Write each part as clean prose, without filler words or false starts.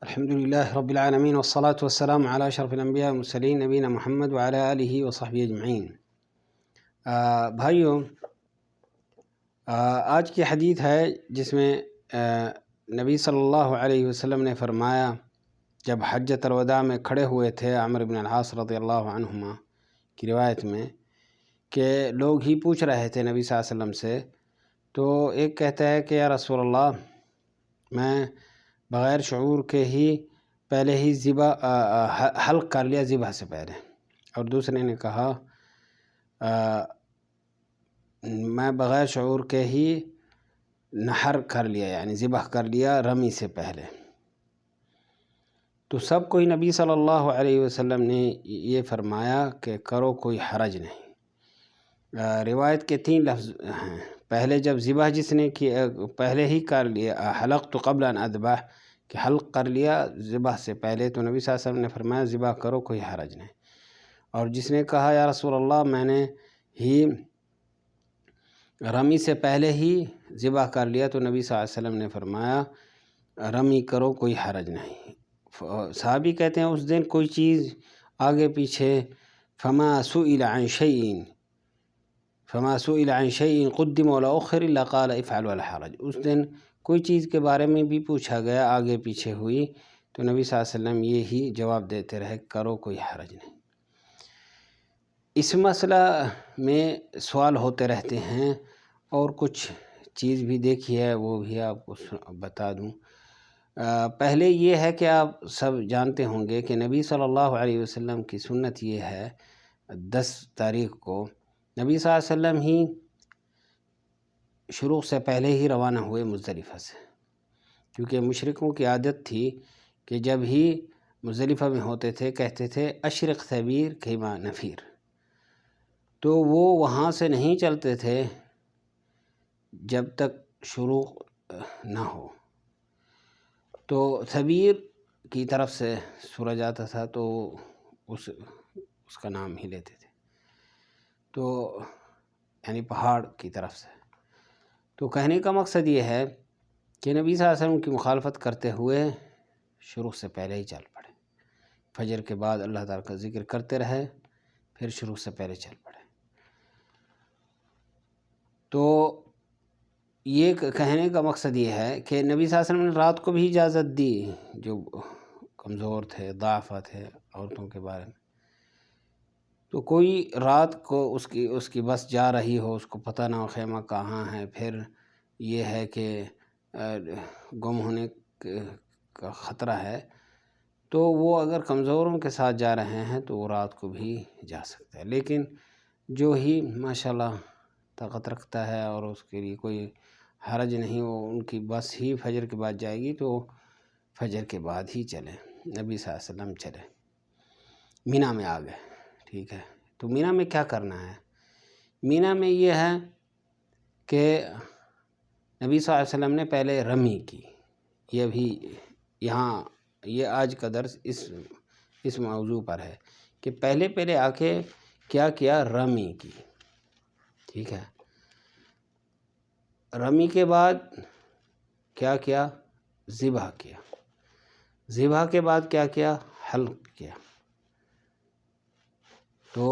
الحمد لله رب العالمين والصلاة والسلام على أشرف الأنبياء والمرسلين نبينا محمد وعلى آله وصحبه اجمعین۔ بھائیوں، آج کی حدیث ہے جس میں نبی صلی اللہ علیہ وسلم نے فرمایا، جب حجۃ الوداع میں کھڑے ہوئے تھے عمرو بن العاص رضی اللہ عنہما کی روایت میں، کہ لوگ ہی پوچھ رہے تھے نبی صلی اللہ علیہ وسلم سے، تو ایک کہتا ہے کہ یا رسول اللہ، میں بغیر شعور کے ہی پہلے ہی حلق کر لیا ذبح سے پہلے، اور دوسرے نے کہا میں بغیر شعور کے ہی نحر کر لیا، یعنی ذبح کر لیا رمی سے پہلے۔ تو سب کوئی نبی صلی اللہ علیہ وسلم نے یہ فرمایا کہ کرو، کوئی حرج نہیں۔ روایت کے 3 لفظ ہیں۔ پہلے جب ذبح جس نے کیا پہلے ہی کر لیا، حلقت قبل ان اذبح، کہ حلق کر لیا ذبح سے پہلے، تو نبی صلی اللہ علیہ وسلم نے فرمایا ذبح کرو، کوئی حرج نہیں۔ اور جس نے کہا یا رسول اللہ، میں نے ہی رمی سے پہلے ہی ذبح کر لیا، تو نبی صلی اللہ علیہ وسلم نے فرمایا رمی کرو، کوئی حرج نہیں۔ صحابی کہتے ہیں اس دن کوئی چیز آگے پیچھے فما سئل عن شيء قدم ولا اخر الا قال افعل ولا حرج، اس دن کوئی چیز کے بارے میں بھی پوچھا گیا آگے پیچھے ہوئی تو نبی صلی اللہ علیہ وسلم یہی جواب دیتے رہے، کرو، کوئی حرج نہیں۔ اس مسئلہ میں سوال ہوتے رہتے ہیں، اور کچھ چیز بھی دیکھی ہے، وہ بھی آپ کو بتا دوں۔ پہلے یہ ہے کہ آپ سب جانتے ہوں گے کہ نبی صلی اللہ علیہ وسلم کی سنت یہ ہے، 10 تاریخ کو نبی صلی اللہ علیہ وسلم ہی شروع سے پہلے ہی روانہ ہوئے مزدلفہ سے، کیونکہ مشرکوں کی عادت تھی کہ جب ہی مزدلفہ میں ہوتے تھے کہتے تھے اشرق ثبیر کیما نفیر، تو وہ وہاں سے نہیں چلتے تھے جب تک شروع نہ ہو۔ تو ثبیر کی طرف سے سورج آتا تھا تو اس کا نام ہی لیتے تھے، تو یعنی پہاڑ کی طرف سے۔ تو کہنے کا مقصد یہ ہے کہ نبی صلی اللہ علیہ وسلم کی مخالفت کرتے ہوئے شروع سے پہلے ہی چل پڑے، فجر کے بعد اللہ تعالیٰ کا ذکر کرتے رہے، پھر شروع سے پہلے چل پڑے۔ تو یہ کہنے کا مقصد یہ ہے کہ نبی صلی اللہ علیہ وسلم نے رات کو بھی اجازت دی، جو کمزور تھے، ضعفاء تھے، عورتوں کے بارے میں۔ تو کوئی رات کو اس کی بس جا رہی ہو، اس کو پتہ نہ ہو خیمہ کہاں ہے، پھر یہ ہے کہ گم ہونے کا خطرہ ہے، تو وہ اگر کمزوروں کے ساتھ جا رہے ہیں تو وہ رات کو بھی جا سکتا ہے۔ لیکن جو ہی ماشاءاللہ طاقت رکھتا ہے اور اس کے لیے کوئی حرج نہیں، وہ ان کی بس ہی فجر کے بعد جائے گی تو فجر کے بعد ہی چلے۔ نبی صلی اللہ علیہ وسلم چلے، مینا میں آ گئے، ٹھیک ہے۔ تو مینا میں کیا کرنا ہے؟ مینا میں یہ ہے کہ نبی صلی اللہ علیہ وسلم نے پہلے رمی کی، یہ بھی یہاں یہ آج کا درس اس موضوع پر ہے کہ پہلے آ کے کیا کیا، رمی کی، ٹھیک ہے۔ رمی کے بعد کیا کیا، ذبح کیا، ذبح کے بعد کیا کیا، حلق کیا۔ تو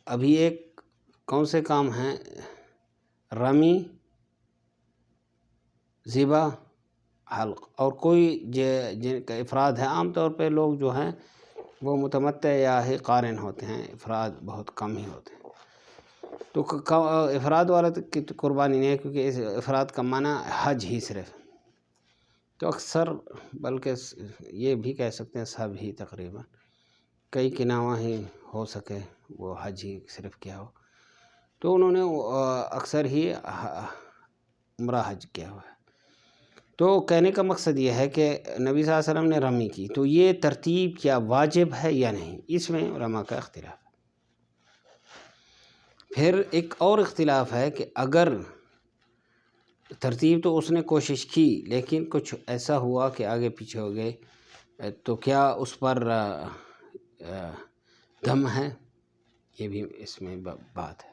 ابھی ایک کون سے کام ہیں؟ رمی، ذبح، حلق، اور کوئی جن کا افراد ہے۔ عام طور پہ لوگ جو ہیں وہ متمتع یا ہی قارن ہوتے ہیں، افراد بہت کم ہی ہوتے ہیں۔ تو افراد والا کی تو قربانی نہیں ہے، کیونکہ اس افراد کا معنی حج ہی صرف، تو اکثر بلکہ یہ بھی کہہ سکتے ہیں سب ہی تقریباً، کئی کے نامہ ہی ہو سکے وہ حج ہی صرف کیا ہو، تو انہوں نے اکثر ہی عمرہ حج کیا ہوا ہے۔ تو کہنے کا مقصد یہ ہے کہ نبی صلی اللہ علیہ وسلم نے رمی کی، تو یہ ترتیب کیا واجب ہے یا نہیں، اس میں علماء کا اختلاف ہے۔ پھر ایک اور اختلاف ہے کہ اگر ترتیب تو اس نے کوشش کی لیکن کچھ ایسا ہوا کہ آگے پیچھے ہو گئے، تو کیا اس پر دم ہے؟ یہ بھی اس میں بات ہے۔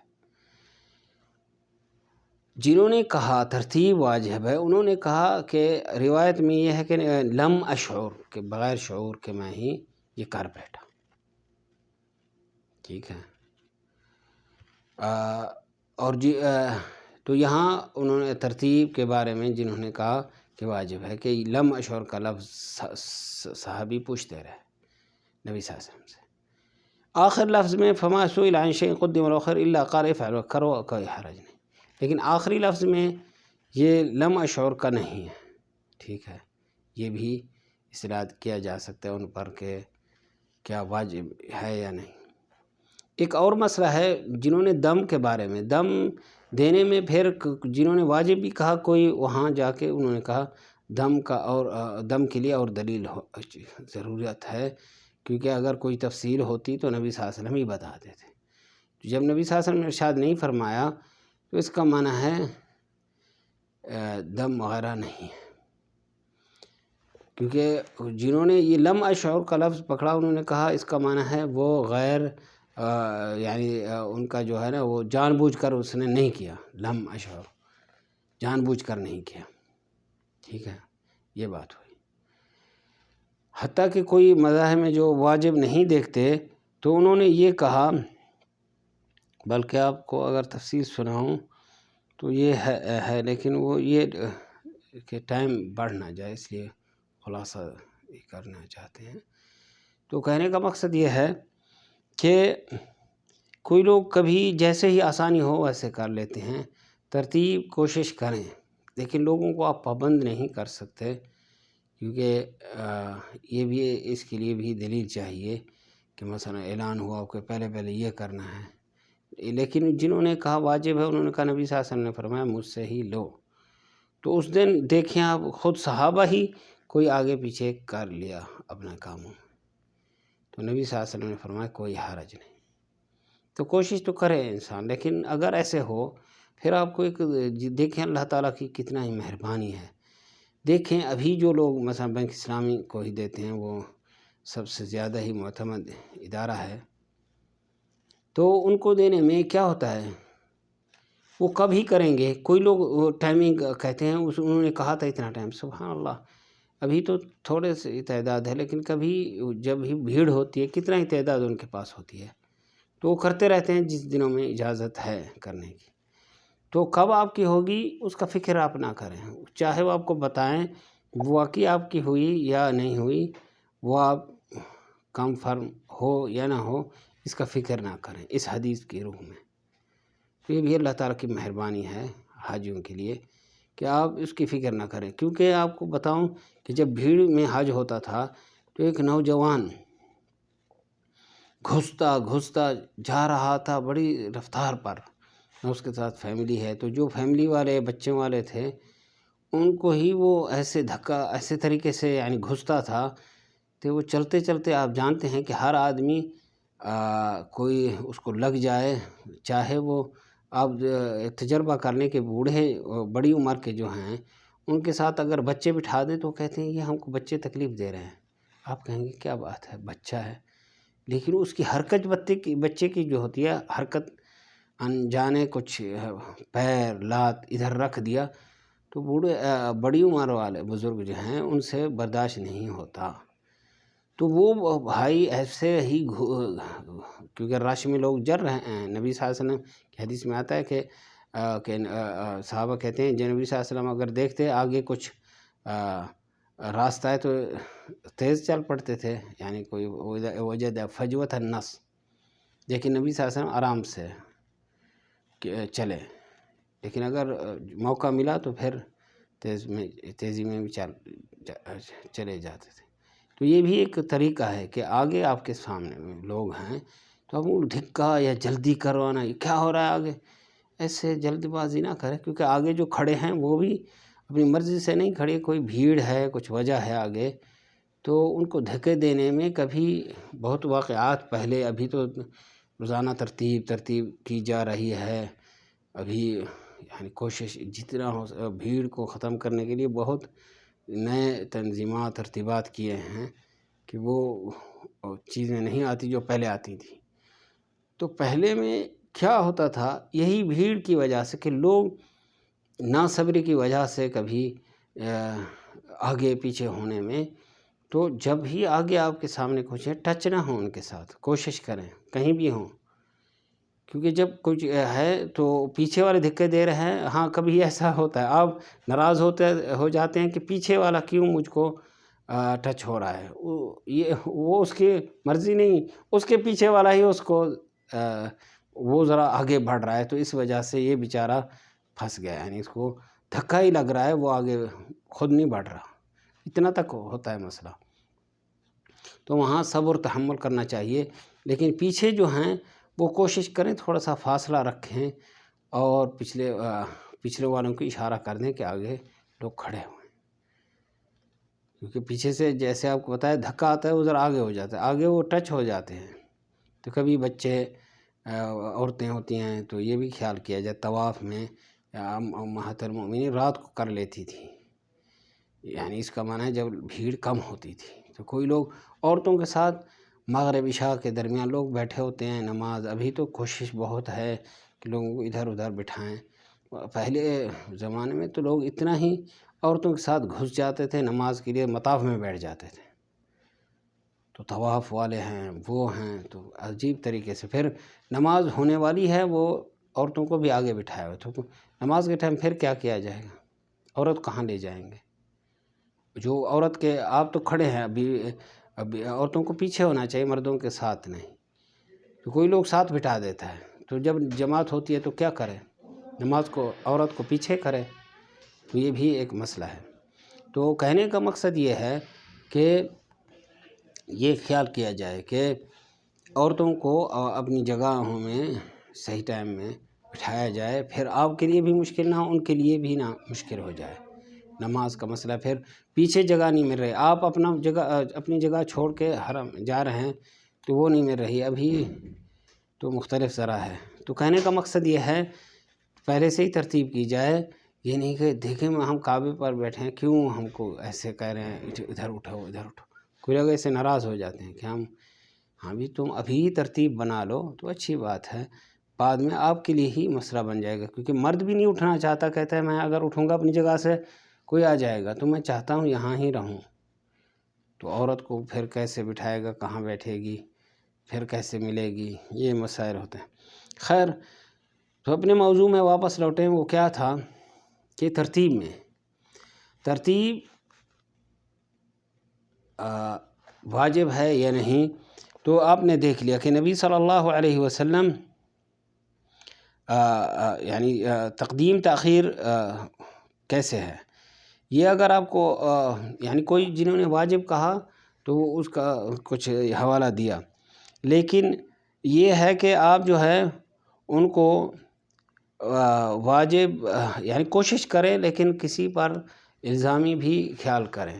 جنہوں نے کہا ترتیب واجب ہے، انہوں نے کہا کہ روایت میں یہ ہے کہ لم اشعر، کہ بغیر شعور کے میں ہی یہ کر بیٹھا، ٹھیک ہے۔ اور تو یہاں انہوں نے ترتیب کے بارے میں جنہوں نے کہا کہ واجب ہے، کہ لم اشعر کا لفظ صحابی پوچھتے رہے نبی صلی اللہ علیہ وسلم سے۔ آخر لفظ میں فما سئل عن شیء قدم الاخر الا قال افعل، کرو کوئی حرج نہیں، لیکن آخری لفظ میں یہ لم اشعر کا نہیں ہے، ٹھیک ہے۔ یہ بھی استناد کیا جا سکتا ہے ان پر کہ کیا واجب ہے یا نہیں۔ ایک اور مسئلہ ہے جنہوں نے دم کے بارے میں، دم دینے میں پھر جنہوں نے واجب بھی کہا، کوئی وہاں جا کے انہوں نے کہا دم کا اور دم کے لیے اور دلیل ضرورت ہے، کیونکہ اگر کوئی تفصیل ہوتی تو نبی صلی اللہ علیہ وسلم ہی بتا دیتے۔ جب نبی صلی اللہ علیہ وسلم نے ارشاد نہیں فرمایا تو اس کا معنی ہے دم وغیرہ نہیں ہے، کیونکہ جنہوں نے یہ لم اشعر کا لفظ پکڑا انہوں نے کہا اس کا معنی ہے وہ غیر یعنی ان کا جو ہے نا وہ جان بوجھ کر اس نے نہیں کیا، لم اشعر جان بوجھ کر نہیں کیا، ٹھیک ہے، یہ بات ہوئی۔ حتیٰ کہ کوئی مذاہب میں جو واجب نہیں دیکھتے تو انہوں نے یہ کہا، بلکہ آپ کو اگر تفصیل سناؤں تو یہ ہے لیکن وہ یہ کہ ٹائم بڑھ نہ جائے، اس لیے خلاصہ کرنا چاہتے ہیں۔ تو کہنے کا مقصد یہ ہے کہ کوئی لوگ کبھی جیسے ہی آسانی ہو ویسے کر لیتے ہیں، ترتیب کوشش کریں، لیکن لوگوں کو آپ پابند نہیں کر سکتے، کیونکہ یہ بھی اس کے لیے بھی دلیل چاہیے کہ مثلا اعلان ہوا کہ پہلے یہ کرنا ہے، لیکن جنہوں نے کہا واجب ہے انہوں نے کہا نبی صلی اللہ علیہ وسلم نے فرمایا مجھ سے ہی لو، تو اس دن دیکھیں آپ خود صحابہ ہی کوئی آگے پیچھے کر لیا اپنا کاموں، تو نبی صلی اللہ علیہ وسلم نے فرمایا کوئی حرج نہیں۔ تو کوشش تو کرے انسان، لیکن اگر ایسے ہو پھر آپ کو ایک دیکھیں اللہ تعالیٰ کی کتنا ہی مہربانی ہے۔ دیکھیں ابھی جو لوگ مثلا بینک اسلامی کو ہی دیتے ہیں، وہ سب سے زیادہ ہی معتمد ادارہ ہے، تو ان کو دینے میں کیا ہوتا ہے وہ کب ہی کریں گے، کوئی لوگ ٹائمنگ کہتے ہیں انہوں نے کہا تھا اتنا ٹائم، سبحان اللہ ابھی تو تھوڑے سے تعداد ہے، لیکن کبھی جب ہی بھیڑ ہوتی ہے کتنا ہی تعداد ان کے پاس ہوتی ہے، تو وہ کرتے رہتے ہیں جس دنوں میں اجازت ہے کرنے کی۔ تو کب آپ کی ہوگی اس کا فکر آپ نہ کریں، چاہے وہ آپ کو بتائیں وہ واقعی آپ کی ہوئی یا نہیں ہوئی، وہ آپ کنفرم ہو یا نہ ہو اس کا فکر نہ کریں اس حدیث کی روح میں۔ تو یہ بھی اللہ تعالیٰ کی مہربانی ہے حاجیوں کے لیے کہ آپ اس کی فکر نہ کریں، کیونکہ آپ کو بتاؤں کہ جب بھیڑ میں حج ہوتا تھا تو ایک نوجوان گھستا جا رہا تھا بڑی رفتار پر، اس کے ساتھ فیملی ہے، تو جو فیملی والے بچوں والے تھے ان کو ہی وہ ایسے دھکا ایسے طریقے سے یعنی گھستا تھا کہ وہ چلتے چلتے آپ جانتے ہیں کہ ہر آدمی کوئی اس کو لگ جائے، چاہے وہ آپ تجربہ کرنے کے بوڑھے بڑی عمر کے جو ہیں ان کے ساتھ اگر بچے بٹھا دیں تو کہتے ہیں یہ ہم کو بچے تکلیف دے رہے ہیں، آپ کہیں گے کیا بات ہے بچہ ہے، لیکن اس کی حرکت بچے کی جو ہوتی ہے حرکت انجانے کچھ پیر لات ادھر رکھ دیا تو بڑی عمر والے بزرگ جو ہیں ان سے برداشت نہیں ہوتا، تو وہ بھائی ایسے ہی کیونکہ رش میں لوگ جر رہے ہیں، نبی صلی اللہ علیہ وسلم کی حدیث میں آتا ہے کہ صحابہ کہتے ہیں جو نبی صلی اللہ علیہ وسلم اگر دیکھتے آگے کچھ راستہ ہے تو تیز چل پڑتے تھے، یعنی کوئی وجد فجوت النص، لیکن نبی صلی اللہ علیہ وسلم آرام سے چلے، لیکن اگر موقع ملا تو پھر تیزی میں بھی چلے جاتے تھے۔ تو یہ بھی ایک طریقہ ہے کہ آگے آپ کے سامنے لوگ ہیں تو اب وہ دھکا یا جلدی کروانا یہ کیا ہو رہا ہے آگے، ایسے جلد بازی نہ کرے، کیونکہ آگے جو کھڑے ہیں وہ بھی اپنی مرضی سے نہیں کھڑے، کوئی بھیڑ ہے کچھ وجہ ہے آگے، تو ان کو دھکے دینے میں کبھی بہت واقعات پہلے، ابھی تو روزانہ ترتیب کی جا رہی ہے، ابھی یعنی کوشش جتنا ہو بھیڑ کو ختم کرنے کے لیے بہت نئے تنظیمات ترتیبات کیے ہیں کہ وہ چیزیں نہیں آتی جو پہلے آتی تھیں۔ تو پہلے میں کیا ہوتا تھا، یہی بھیڑ کی وجہ سے کہ لوگ ناصبری کی وجہ سے کبھی آگے پیچھے ہونے میں، تو جب ہی آگے آپ کے سامنے کچھ ہے ٹچ نہ ہو ان کے ساتھ، کوشش کریں کہیں بھی ہوں، کیونکہ جب کچھ ہے تو پیچھے والے دھکے دے رہے ہیں. ہاں کبھی ایسا ہوتا ہے، آپ ناراض ہو جاتے ہیں کہ پیچھے والا کیوں مجھ کو ٹچ ہو رہا ہے، وہ اس کی مرضی نہیں، اس کے پیچھے والا ہی اس کو وہ ذرا آگے بڑھ رہا ہے، تو اس وجہ سے یہ بیچارہ پھنس گیا، یعنی اس کو دھکا ہی لگ رہا ہے، وہ آگے خود نہیں بڑھ رہا. اتنا تک ہوتا ہے مسئلہ. تو وہاں صبر تحمل کرنا چاہیے. لیکن پیچھے جو ہیں وہ کوشش کریں تھوڑا سا فاصلہ رکھیں اور پچھلے والوں کو اشارہ کر دیں کہ آگے لوگ کھڑے ہوئے، کیونکہ پیچھے سے جیسے آپ کو بتایا دھکا آتا ہے ادھر آگے ہو جاتا ہے، آگے وہ ٹچ ہو جاتے ہیں. تو کبھی بچے عورتیں ہوتی ہیں تو یہ بھی خیال کیا جائے. طواف میں امہات المؤمنین رات کو کر لیتی تھی، یعنی اس کا معنی ہے جب بھیڑ کم ہوتی تھی تو کوئی لوگ عورتوں کے ساتھ مغرب عشاء کے درمیان لوگ بیٹھے ہوتے ہیں نماز. ابھی تو کوشش بہت ہے کہ لوگوں کو ادھر ادھر بٹھائیں. پہلے زمانے میں تو لوگ اتنا ہی عورتوں کے ساتھ گھس جاتے تھے نماز کے لیے، مطاف میں بیٹھ جاتے تھے. تو طواف والے ہیں وہ ہیں تو عجیب طریقے سے پھر نماز ہونے والی ہے وہ عورتوں کو بھی آگے بٹھایا ہوا. تو نماز کے ٹائم پھر کیا کیا جائے گا؟ عورت کہاں لے جائیں گے؟ جو عورت کے آپ تو کھڑے ہیں، ابھی عورتوں کو پیچھے ہونا چاہیے، مردوں کے ساتھ نہیں. تو کوئی لوگ ساتھ بٹھا دیتا ہے، تو جب جماعت ہوتی ہے تو کیا کرے؟ نماز کو عورت کو پیچھے کرے. تو یہ بھی ایک مسئلہ ہے. تو کہنے کا مقصد یہ ہے کہ یہ خیال کیا جائے کہ عورتوں کو اپنی جگہوں میں صحیح ٹائم میں بٹھایا جائے، پھر آپ کے لیے بھی مشکل نہ ہو، ان کے لیے بھی نہ مشکل ہو جائے. نماز کا مسئلہ پھر پیچھے جگہ نہیں مل رہی، آپ اپنی جگہ چھوڑ کے حرم جا رہے ہیں تو وہ نہیں مل رہی، ابھی تو مختلف ذرا ہے. تو کہنے کا مقصد یہ ہے پہلے سے ہی ترتیب کی جائے. یہ نہیں کہ دیکھیں ہم کعبے پر بیٹھے ہیں کیوں ہم کو ایسے کہہ رہے ہیں ادھر اٹھو ادھر اٹھو. کوئی لوگ ایسے ناراض ہو جاتے ہیں کہ ہاں بھی تم ابھی ترتیب بنا لو تو اچھی بات ہے، بعد میں آپ کے لیے ہی مسئلہ بن جائے گا. کیونکہ مرد بھی نہیں اٹھنا چاہتا، کہتا ہے میں اگر اٹھوں گا اپنی جگہ سے کوئی آ جائے گا تو میں چاہتا ہوں یہاں ہی رہوں. تو عورت کو پھر کیسے بٹھائے گا، کہاں بیٹھے گی، پھر کیسے ملے گی، یہ مسائل ہوتے ہیں. خیر، تو اپنے موضوع میں واپس لوٹیں. وہ کیا تھا کہ ترتیب واجب ہے یا نہیں. تو آپ نے دیکھ لیا کہ نبی صلی اللہ علیہ وسلم یعنی تقدیم تاخیر کیسے ہے. یہ اگر آپ کو یعنی کوئی جنہوں نے واجب کہا تو وہ اس کا کچھ حوالہ دیا، لیکن یہ ہے کہ آپ جو ہے ان کو واجب یعنی کوشش کریں، لیکن کسی پر الزامی بھی خیال کریں.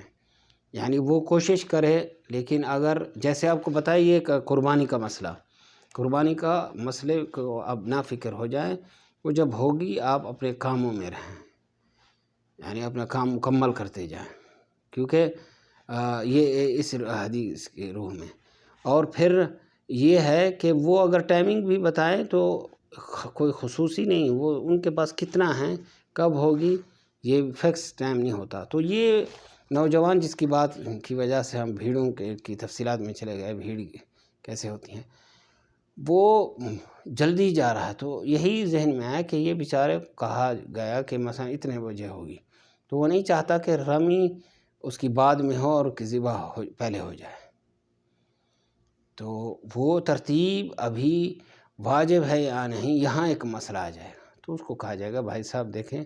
یعنی وہ کوشش کرے، لیکن اگر جیسے آپ کو بتائیے قربانی کا مسئلے کو اب نہ فکر ہو جائے، وہ جب ہوگی آپ اپنے کاموں میں رہیں، یعنی اپنا کام مکمل کرتے جائیں، کیونکہ یہ اس حدیث کے روح میں. اور پھر یہ ہے کہ وہ اگر ٹائمنگ بھی بتائیں تو کوئی خصوصی نہیں، وہ ان کے پاس کتنا ہے، کب ہوگی، یہ فکس ٹائم نہیں ہوتا. تو یہ نوجوان جس کی بات کی وجہ سے ہم بھیڑوں کی تفصیلات میں چلے گئے، بھیڑ کیسے ہوتی ہیں، وہ جلدی جا رہا ہے. تو یہی ذہن میں آیا کہ یہ بیچارے کہا گیا کہ مثلا اتنے بجے ہوگی، تو وہ نہیں چاہتا کہ رمی اس کی بعد میں ہو اور ذبح پہلے ہو جائے. تو وہ ترتیب ابھی واجب ہے یا نہیں، یہاں ایک مسئلہ آ جائے گا. تو اس کو کہا جائے گا بھائی صاحب دیکھیں،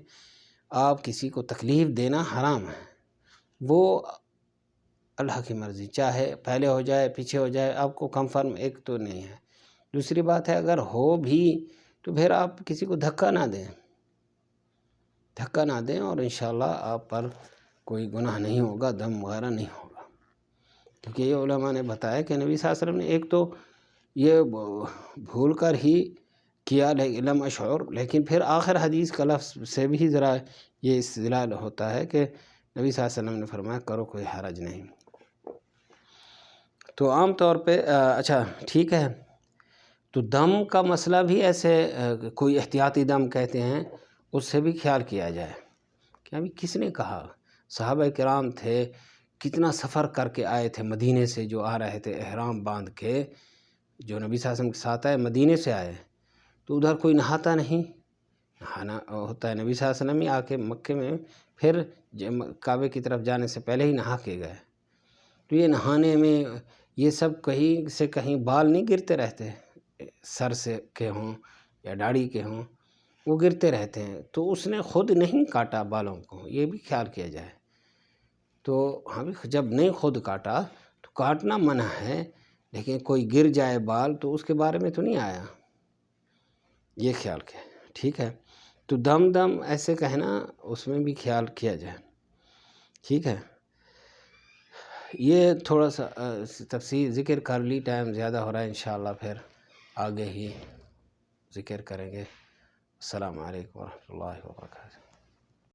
آپ کسی کو تکلیف دینا حرام ہے، وہ اللہ کی مرضی، چاہے پہلے ہو جائے پیچھے ہو جائے، آپ کو کنفرم ایک تو نہیں ہے. دوسری بات ہے اگر ہو بھی تو پھر آپ کسی کو دھکا نہ دیں اور انشاءاللہ آپ پر کوئی گناہ نہیں ہوگا، دم وغیرہ نہیں ہوگا. کیونکہ یہ علماء نے بتایا کہ نبی صلی اللہ علیہ وسلم نے ایک تو یہ بھول کر ہی کیا لم اشعر، لیکن پھر آخر حدیث کا لفظ سے بھی ذرا یہ استدلال ہوتا ہے کہ نبی صلی اللہ علیہ وسلم نے فرمایا کرو کوئی حرج نہیں. تو عام طور پہ اچھا ٹھیک ہے. تو دم کا مسئلہ بھی ایسے کوئی احتیاطی دم کہتے ہیں، اس سے بھی خیال کیا جائے کہ ابھی کس نے کہا. صحابہ کرام تھے، کتنا سفر کر کے آئے تھے مدینے سے، جو آ رہے تھے احرام باندھ کے، جو نبی صلی اللہ علیہ وسلم کے ساتھ آئے مدینے سے آئے، تو ادھر کوئی نہاتا نہیں. نہانا ہوتا ہے نبی صلی اللہ علیہ وسلم ہی آ کے مکے میں پھر کعبے کی طرف جانے سے پہلے ہی نہا کے گئے. تو یہ نہانے میں یہ سب کہیں سے کہیں بال نہیں گرتے رہتے، سر سے کے ہوں یا داڑھی کے ہوں، وہ گرتے رہتے ہیں. تو اس نے خود نہیں کاٹا بالوں کو، یہ بھی خیال کیا جائے. تو ہم جب نہیں خود کاٹا تو کاٹنا منع ہے، لیکن کوئی گر جائے بال تو اس کے بارے میں تو نہیں آیا. یہ خیال کیا. ٹھیک ہے. تو دم ایسے کہنا، اس میں بھی خیال کیا جائے. ٹھیک ہے. یہ تھوڑا سا تفصیل ذکر کر لی، ٹائم زیادہ ہو رہا ہے، انشاءاللہ پھر آگے ہی ذکر کریں گے. السلام علیکم ورحمۃ اللہ وبرکاتہ.